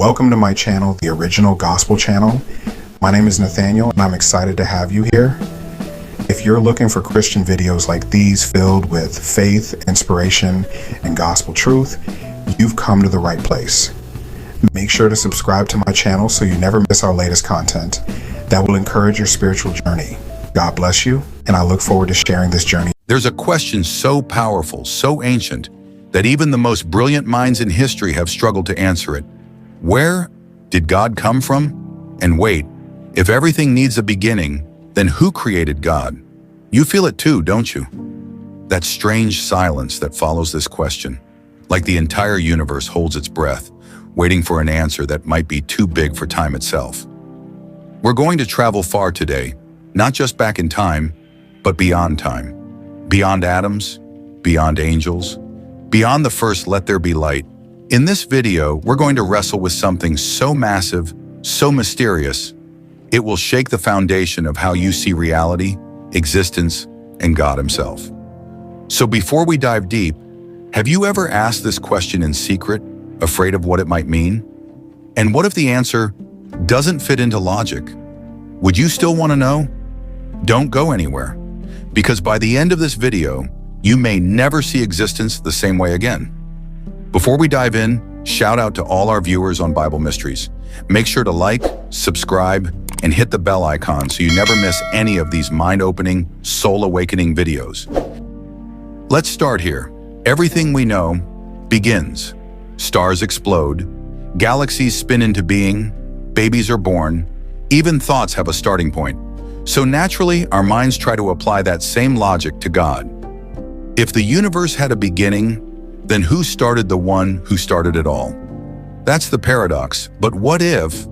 Welcome to my channel, the Original Gospel Channel. My name is Nathaniel and I'm excited to have you here. If you're looking for Christian videos like these filled with faith, inspiration, and gospel truth, you've come to the right place. Make sure to subscribe to my channel so you never miss our latest content that will encourage your spiritual journey. God bless you, and I look forward to sharing this journey. There's a question so powerful, so ancient, that even the most brilliant minds in history have struggled to answer it. Where did God come from? And wait, if everything needs a beginning, then who created God? You feel it too, don't you? That strange silence that follows this question, like the entire universe holds its breath, waiting for an answer that might be too big for time itself. We're going to travel far today, not just back in time, but beyond time. Beyond atoms, beyond angels, beyond the first let there be light. In this video, we're going to wrestle with something so massive, so mysterious, it will shake the foundation of how you see reality, existence, and God himself. So before we dive deep, have you ever asked this question in secret, afraid of what it might mean? And what if the answer doesn't fit into logic? Would you still want to know? Don't go anywhere, because by the end of this video, you may never see existence the same way again. Before we dive in, shout out to all our viewers on Bible Mysteries. Make sure to like, subscribe, and hit the bell icon so you never miss any of these mind-opening, soul-awakening videos. Let's start here. Everything we know begins. Stars explode, galaxies spin into being, babies are born, even thoughts have a starting point. So naturally, our minds try to apply that same logic to God. If the universe had a beginning, then who started the one who started it all? That's the paradox. But what if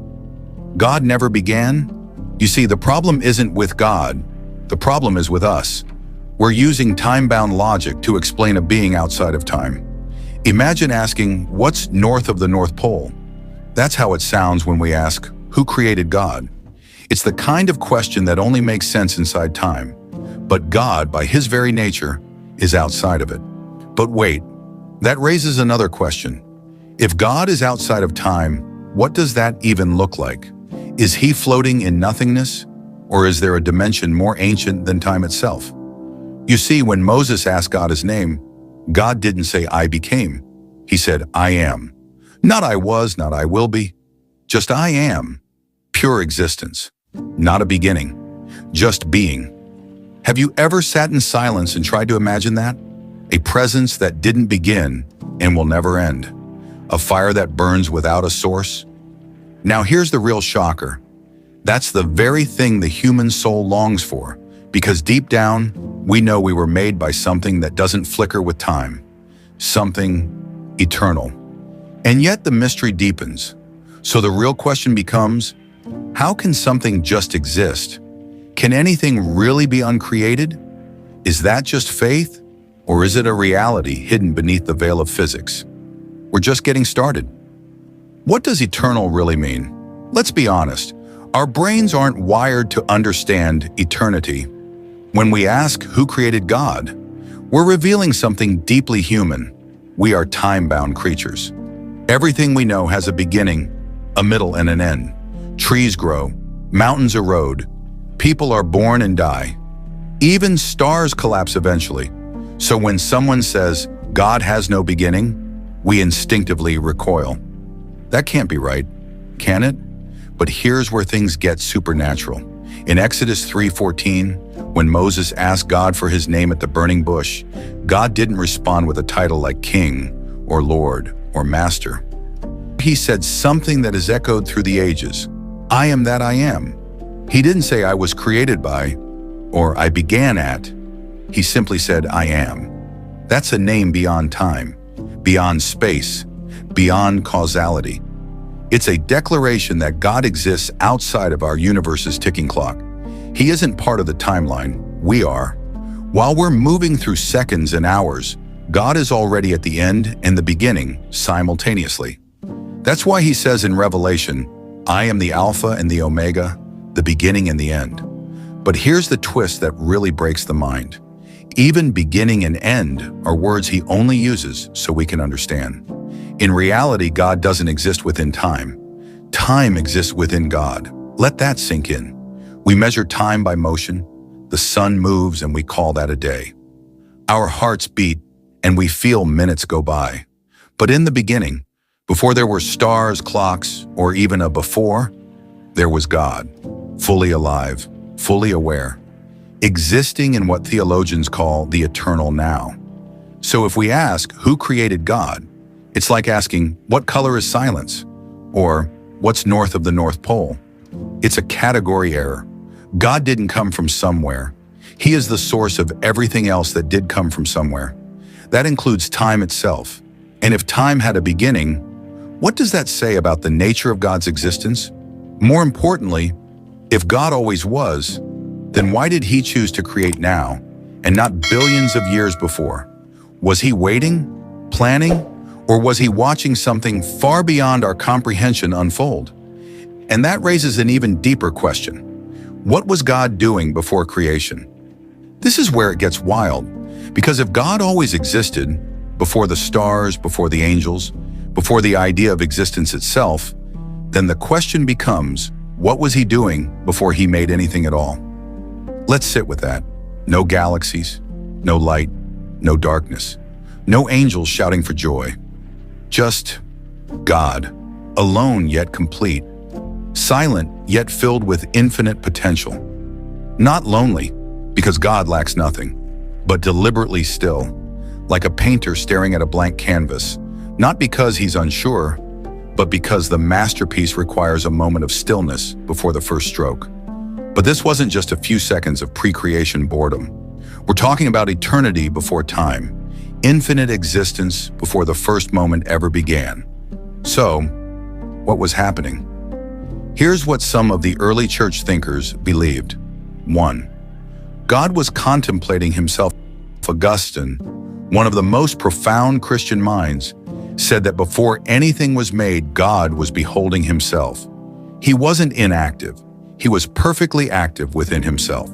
God never began? You see, the problem isn't with God. The problem is with us. We're using time-bound logic to explain a being outside of time. Imagine asking, what's north of the North Pole? That's how it sounds when we ask, who created God? It's the kind of question that only makes sense inside time. But God, by his very nature, is outside of it. But wait, that raises another question. If God is outside of time, what does that even look like? Is he floating in nothingness? Or is there a dimension more ancient than time itself? You see, when Moses asked God his name, God didn't say, I became. He said, I am. Not I was, not I will be. Just I am. Pure existence. Not a beginning. Just being. Have you ever sat in silence and tried to imagine that? A presence that didn't begin and will never end. A fire that burns without a source. Now here's the real shocker. That's the very thing the human soul longs for, because deep down, we know we were made by something that doesn't flicker with time. Something eternal. And yet the mystery deepens. So the real question becomes, how can something just exist? Can anything really be uncreated? Is that just faith? Or is it a reality hidden beneath the veil of physics? We're just getting started. What does eternal really mean? Let's be honest. Our brains aren't wired to understand eternity. When we ask who created God, we're revealing something deeply human. We are time-bound creatures. Everything we know has a beginning, a middle, and an end. Trees grow, mountains erode, people are born and die. Even stars collapse eventually. So when someone says, God has no beginning, we instinctively recoil. That can't be right, can it? But here's where things get supernatural. In Exodus 3:14, when Moses asked God for his name at the burning bush, God didn't respond with a title like King or Lord or Master. He said something that is echoed through the ages. I am that I am. He didn't say I was created by or I began at. He simply said, I am. That's a name beyond time, beyond space, beyond causality. It's a declaration that God exists outside of our universe's ticking clock. He isn't part of the timeline. We are. While we're moving through seconds and hours, God is already at the end and the beginning simultaneously. That's why he says in Revelation, I am the Alpha and the Omega, the beginning and the end. But here's the twist that really breaks the mind. Even beginning and end are words he only uses so we can understand. In reality, God doesn't exist within time. Time exists within God. Let that sink in. We measure time by motion. The sun moves and we call that a day. Our hearts beat and we feel minutes go by. But in the beginning, before there were stars, clocks, or even a before, there was God, fully alive, fully aware, existing in what theologians call the eternal now. So if we ask, who created God? It's like asking, what color is silence? Or, what's north of the North Pole? It's a category error. God didn't come from somewhere. He is the source of everything else that did come from somewhere. That includes time itself. And if time had a beginning, what does that say about the nature of God's existence? More importantly, if God always was, then why did he choose to create now and not billions of years before? Was he waiting, planning, or was he watching something far beyond our comprehension unfold? And that raises an even deeper question. What was God doing before creation? This is where it gets wild, because if God always existed, before the stars, before the angels, before the idea of existence itself, then the question becomes, what was he doing before he made anything at all? Let's sit with that. No galaxies, no light, no darkness, no angels shouting for joy. Just God, alone yet complete, silent yet filled with infinite potential. Not lonely, because God lacks nothing, but deliberately still, like a painter staring at a blank canvas, not because he's unsure, but because the masterpiece requires a moment of stillness before the first stroke. But this wasn't just a few seconds of pre-creation boredom. We're talking about eternity before time, infinite existence before the first moment ever began. So, what was happening? Here's what some of the early church thinkers believed. 1. God was contemplating himself. Augustine, one of the most profound Christian minds, said that before anything was made, God was beholding himself. He wasn't inactive. He was perfectly active within himself.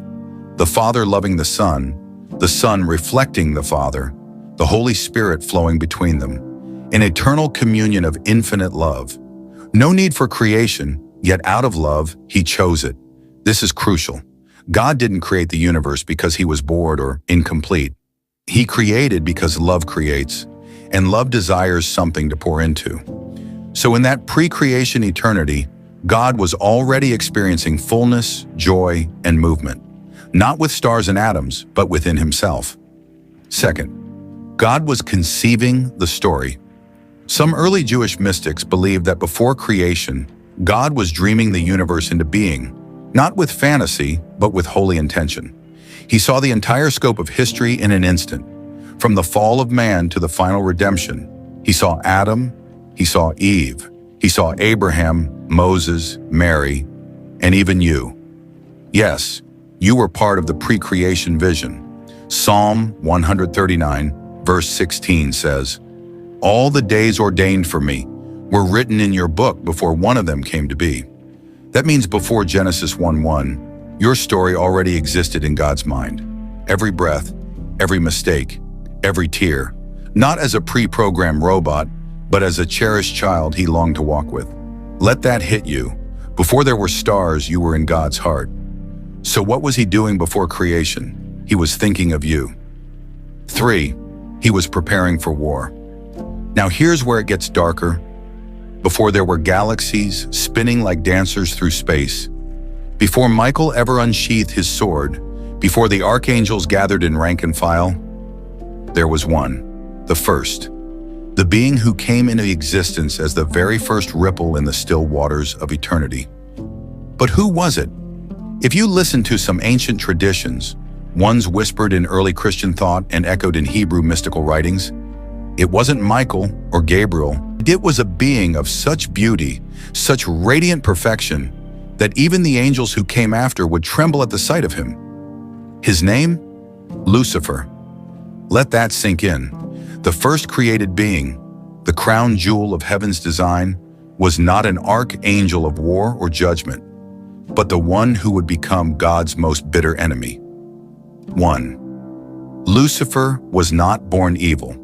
The Father loving the Son reflecting the Father, the Holy Spirit flowing between them, an eternal communion of infinite love. No need for creation, yet out of love, he chose it. This is crucial. God didn't create the universe because he was bored or incomplete. He created because love creates, and love desires something to pour into. So in that pre-creation eternity, God was already experiencing fullness, joy, and movement, not with stars and atoms, but within himself. 2. God was conceiving the story. Some early Jewish mystics believed that before creation, God was dreaming the universe into being, not with fantasy, but with holy intention. He saw the entire scope of history in an instant. From the fall of man to the final redemption, he saw Adam, he saw Eve, he saw Abraham, Moses, Mary, and even you. Yes, you were part of the pre-creation vision. Psalm 139, verse 16 says, "All the days ordained for me were written in your book before one of them came to be." That means before Genesis 1:1, your story already existed in God's mind. Every breath, every mistake, every tear, not as a pre-programmed robot, but as a cherished child he longed to walk with. Let that hit you. Before there were stars, you were in God's heart. So what was he doing before creation? He was thinking of you. 3. He was preparing for war. Now here's where it gets darker. Before there were galaxies spinning like dancers through space, before Michael ever unsheathed his sword, before the archangels gathered in rank and file, there was one, the first, the being who came into existence as the very first ripple in the still waters of eternity. But who was it? If you listen to some ancient traditions, ones whispered in early Christian thought and echoed in Hebrew mystical writings, it wasn't Michael or Gabriel. It was a being of such beauty, such radiant perfection, that even the angels who came after would tremble at the sight of him. His name? Lucifer. Let that sink in. The first created being, the crown jewel of heaven's design, was not an archangel of war or judgment, but the one who would become God's most bitter enemy. 1. Lucifer was not born evil.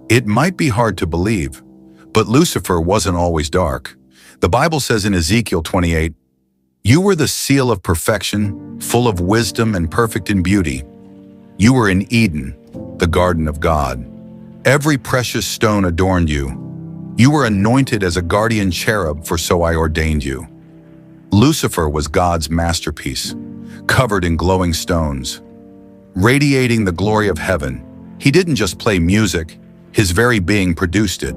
It might be hard to believe, But Lucifer wasn't always dark. The Bible says in Ezekiel 28, "You were the seal of perfection, full of wisdom and perfect in beauty. You were in Eden, the garden of God. Every precious stone adorned you. You were anointed as a guardian cherub, for so I ordained you." Lucifer was God's masterpiece, covered in glowing stones, radiating the glory of heaven. He didn't just play music, his very being produced it.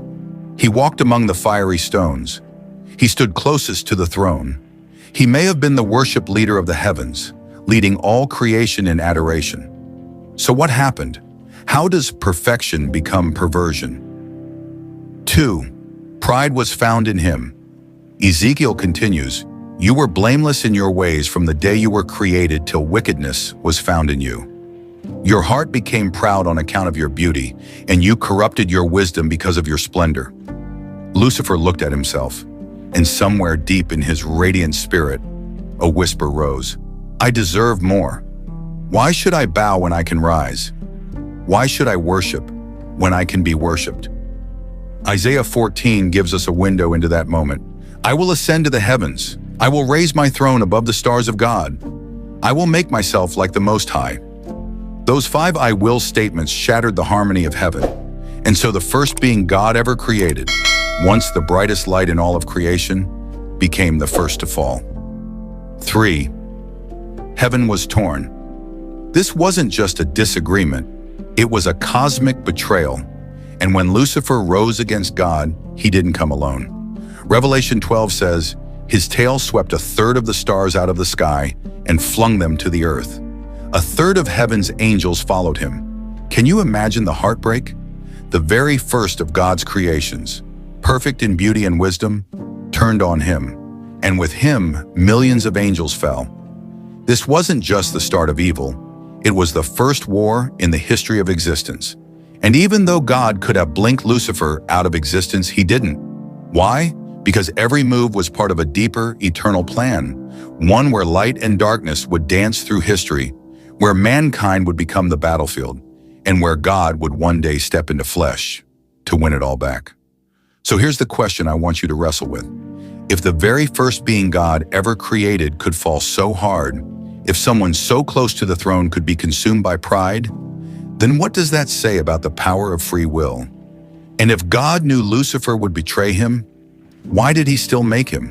He walked among the fiery stones. He stood closest to the throne. He may have been the worship leader of the heavens, leading all creation in adoration. So what happened? How does perfection become perversion? 2. Pride was found in him. Ezekiel continues, "You were blameless in your ways from the day you were created till wickedness was found in you. Your heart became proud on account of your beauty, and you corrupted your wisdom because of your splendor." Lucifer looked at himself, and somewhere deep in his radiant spirit, a whisper rose. "I deserve more. Why should I bow when I can rise? Why should I worship when I can be worshipped?" Isaiah 14 gives us a window into that moment. "I will ascend to the heavens. I will raise my throne above the stars of God. I will make myself like the Most High." Those 5 "I will" statements shattered the harmony of heaven. And so the first being God ever created, once the brightest light in all of creation, became the first to fall. 3. Heaven was torn. This wasn't just a disagreement, it was a cosmic betrayal. And when Lucifer rose against God, he didn't come alone. Revelation 12 says, "His tail swept a third of the stars out of the sky and flung them to the earth. A third of heaven's angels followed him." Can you imagine the heartbreak? The very first of God's creations, perfect in beauty and wisdom, turned on him. And with him, millions of angels fell. This wasn't just the start of evil. It was the first war in the history of existence. And even though God could have blinked Lucifer out of existence, he didn't. Why? Because every move was part of a deeper, eternal plan, one where light and darkness would dance through history, where mankind would become the battlefield, and where God would one day step into flesh to win it all back. So here's the question I want you to wrestle with. If the very first being God ever created could fall so hard, if someone so close to the throne could be consumed by pride, then what does that say about the power of free will? And if God knew Lucifer would betray him, why did he still make him?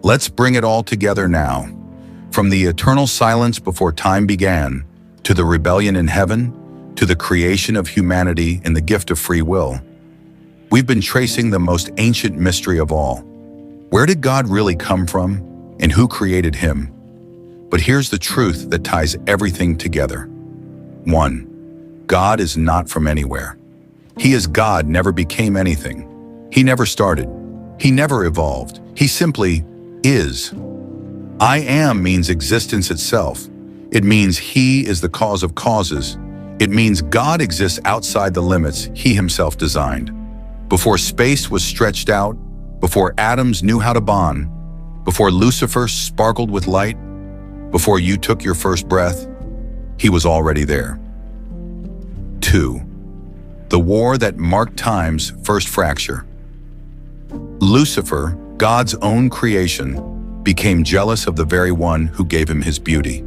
Let's bring it all together now. From the eternal silence before time began, to the rebellion in heaven, to the creation of humanity and the gift of free will. We've been tracing the most ancient mystery of all. Where did God really come from, and who created him? But here's the truth that ties everything together. 1. God is not from anywhere. He is God, never became anything. He never started. He never evolved. He simply is. I am means existence itself. It means he is the cause of causes. It means God exists outside the limits he himself designed. Before space was stretched out, before atoms knew how to bond, before Lucifer sparkled with light, before you took your first breath, he was already there. 2. The war that marked time's first fracture. Lucifer, God's own creation, became jealous of the very one who gave him his beauty.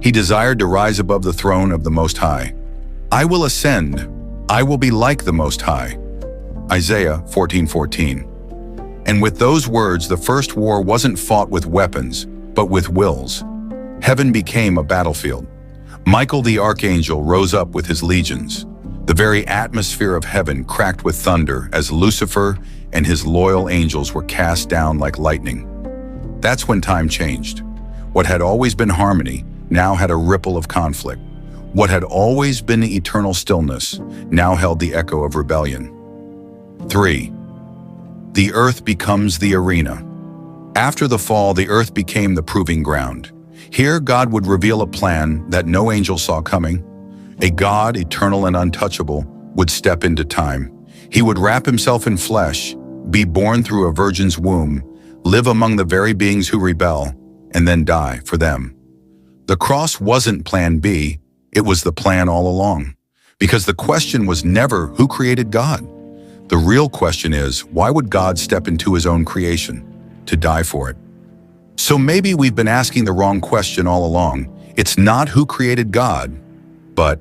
He desired to rise above the throne of the Most High. "I will ascend. I will be like the Most High." Isaiah 14:14. And with those words, the first war wasn't fought with weapons, but with wills. Heaven became a battlefield. Michael the archangel rose up with his legions. The very atmosphere of heaven cracked with thunder as Lucifer and his loyal angels were cast down like lightning. That's when time changed. What had always been harmony now had a ripple of conflict. What had always been eternal stillness now held the echo of rebellion. 3. The earth becomes the arena. After the fall, the earth became the proving ground. Here, God would reveal a plan that no angel saw coming. A God, eternal and untouchable, would step into time. He would wrap himself in flesh, be born through a virgin's womb, live among the very beings who rebel, and then die for them. The cross wasn't plan B, it was the plan all along. Because the question was never who created God. The real question is, why would God step into his own creation to die for it? So maybe we've been asking the wrong question all along. It's not who created God, but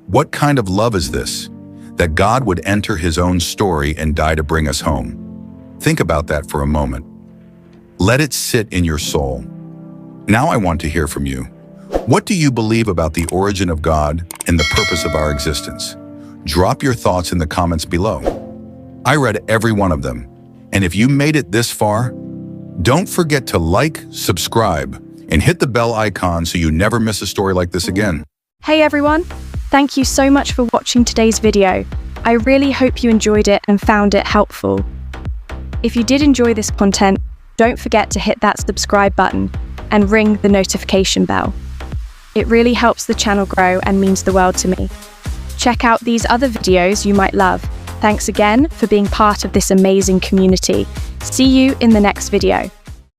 what kind of love is this? That God would enter his own story and die to bring us home. Think about that for a moment. Let it sit in your soul. Now I want to hear from you. What do you believe about the origin of God and the purpose of our existence? Drop your thoughts in the comments below. I read every one of them, and if you made it this far, don't forget to like, subscribe, and hit the bell icon so you never miss a story like this again. Hey everyone, thank you so much for watching today's video. I really hope you enjoyed it and found it helpful. If you did enjoy this content, don't forget to hit that subscribe button and ring the notification bell. It really helps the channel grow and means the world to me. Check out these other videos you might love. Thanks again for being part of this amazing community. See you in the next video.